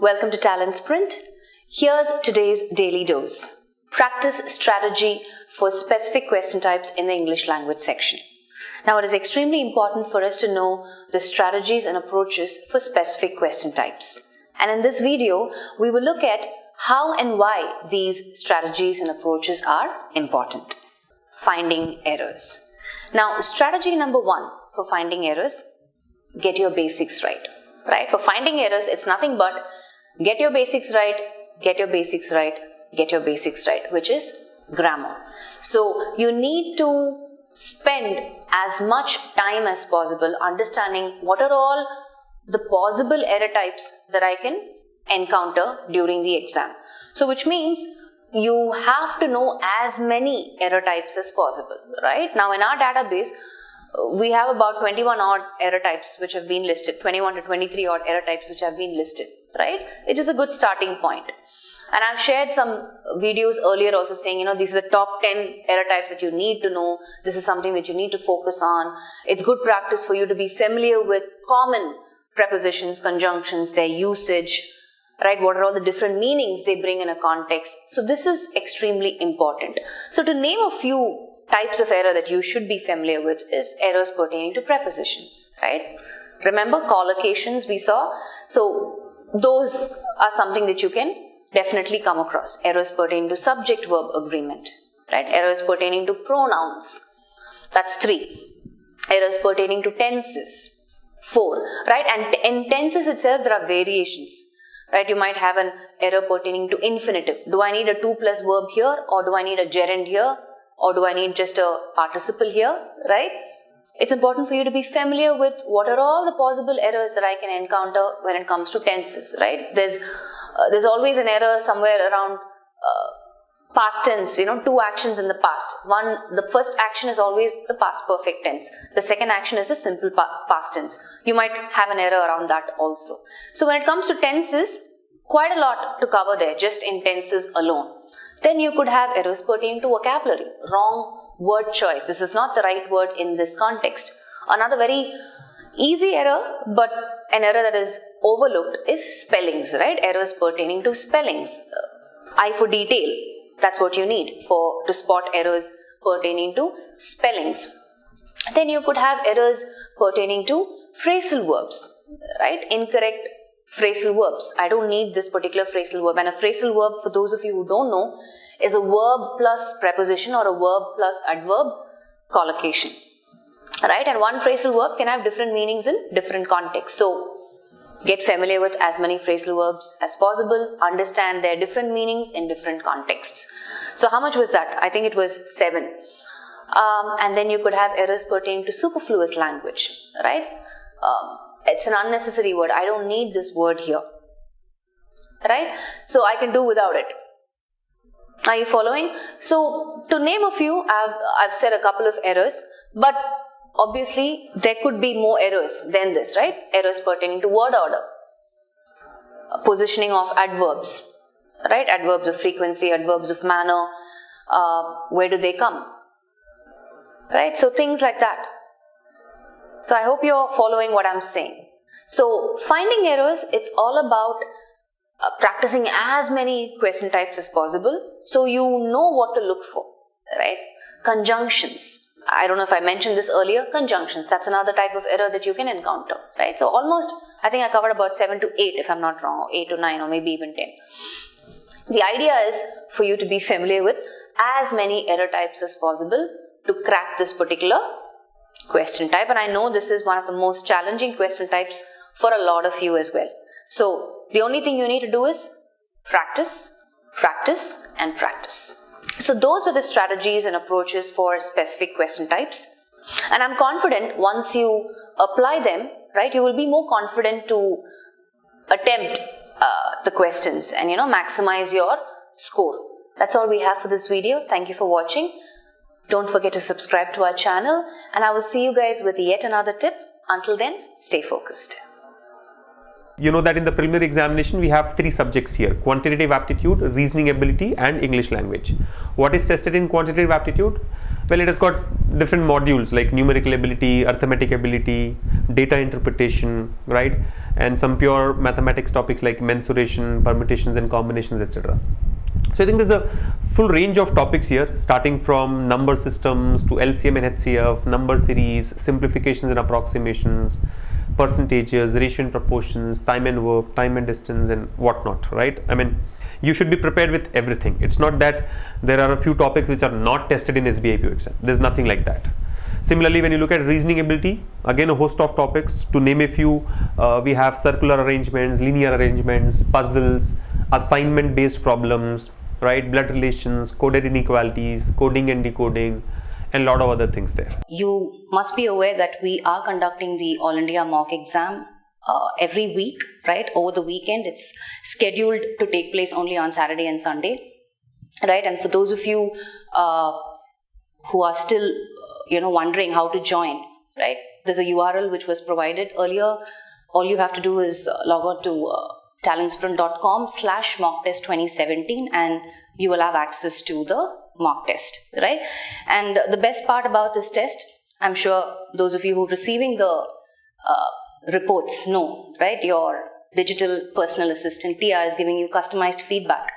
welcome to TalentSprint. Here's today's daily dose. Practice strategy for specific question types in the English language section. Now, it is extremely important for us to know the strategies and approaches for specific question types. And in this video, we will look at how and why these strategies and approaches are important. Finding errors. Now, strategy number 1 for finding errors, get your basics right. For finding errors, it's nothing but get your basics right, get your basics right, get your basics right, which is grammar. So you need to spend as much time as possible understanding what are all the possible error types that I can encounter during the exam. So which means you have to know as many error types as possible, right? Now in our database, we have about 21 odd error types which have been listed, 21 to 23 odd error types which have been listed, right? It is a good starting point. And I've shared some videos earlier also saying, these are the top 10 error types that you need to know. This is something that you need to focus on. It's good practice for you to be familiar with common prepositions, conjunctions, their usage, right? What are all the different meanings they bring in a context? So this is extremely important. So to name a few types of error that you should be familiar with is errors pertaining to prepositions, right? Remember collocations we saw? So those are something that you can definitely come across. Errors pertaining to subject-verb agreement, right? Errors pertaining to pronouns, that's 3. Errors pertaining to tenses, 4, right? And in tenses itself, there are variations, right? You might have an error pertaining to infinitive. Do I need a 2+ verb here, or do I need a gerund here, or do I need just a participle here, right? It's important for you to be familiar with what are all the possible errors that I can encounter when it comes to tenses, right? There's always an error somewhere around past tense, 2 actions in the past. The first action is always the past perfect tense. The second action is a simple past tense. You might have an error around that also. So when it comes to tenses, quite a lot to cover there, just in tenses alone. Then you could have errors pertaining to vocabulary, wrong word choice. This is not the right word in this context. Another very easy error, but an error that is overlooked is spellings, right? Errors pertaining to spellings. I for detail, that's what you need to spot errors pertaining to spellings. Then you could have errors pertaining to phrasal verbs, right? Incorrect phrasal verbs. I don't need this particular phrasal verb. And a phrasal verb, for those of you who don't know, is a verb plus preposition or a verb plus adverb collocation, right? And one phrasal verb can have different meanings in different contexts. So get familiar with as many phrasal verbs as possible. Understand their different meanings in different contexts. So how much was that? I think it was 7. And then you could have errors pertaining to superfluous language, right? It's an unnecessary word. I don't need this word here, right? So I can do without it. Are you following? So to name a few, I've said a couple of errors, but obviously there could be more errors than this, right? Errors pertaining to word order, positioning of adverbs, right? Adverbs of frequency, adverbs of manner, where do they come, right? So things like that. So I hope you're following what I'm saying. So finding errors, it's all about practicing as many question types as possible so you know what to look for, right? Conjunctions. I don't know if I mentioned this earlier. Conjunctions, that's another type of error that you can encounter, right? So almost, I think I covered about 7 to 8 if I'm not wrong, or 8 to 9 or maybe even 10. The idea is for you to be familiar with as many error types as possible to crack this particular question type. And I know this is one of the most challenging question types for a lot of you as well. So the only thing you need to do is practice, practice and practice. So those were the strategies and approaches for specific question types. And I'm confident once you apply them, right, you will be more confident to attempt the questions and, maximize your score. That's all we have for this video. Thank you for watching. Don't forget to subscribe to our channel, and I will see you guys with yet another tip. Until then, stay focused. You know that in the preliminary examination, we have 3 subjects here: quantitative aptitude, reasoning ability, and English language. What is tested in quantitative aptitude? Well, it has got different modules like numerical ability, arithmetic ability, data interpretation, right? And some pure mathematics topics like mensuration, permutations and combinations, etc. So I think there's a full range of topics here, starting from number systems to LCM and HCF, number series, simplifications and approximations, percentages, ratio and proportions, time and work, time and distance, and whatnot, right? I mean, you should be prepared with everything. It's not that there are a few topics which are not tested in SBIPO exam. There's nothing like that. Similarly, when you look at reasoning ability, again a host of topics. To name a few, we have circular arrangements, linear arrangements, puzzles, assignment based problems, right? Blood relations, coded inequalities, coding and decoding, and a lot of other things there. You must be aware that we are conducting the All India mock exam every week, right? Over the weekend. It's scheduled to take place only on Saturday and Sunday, right? And for those of you who are still wondering how to join, right? There's a URL which was provided earlier. All you have to do is log on to talentsprint.com/mocktest2017 and you will have access to the mock test, right? And the best part about this test, I'm sure those of you who are receiving the reports know, right? Your digital personal assistant Tia is giving you customized feedback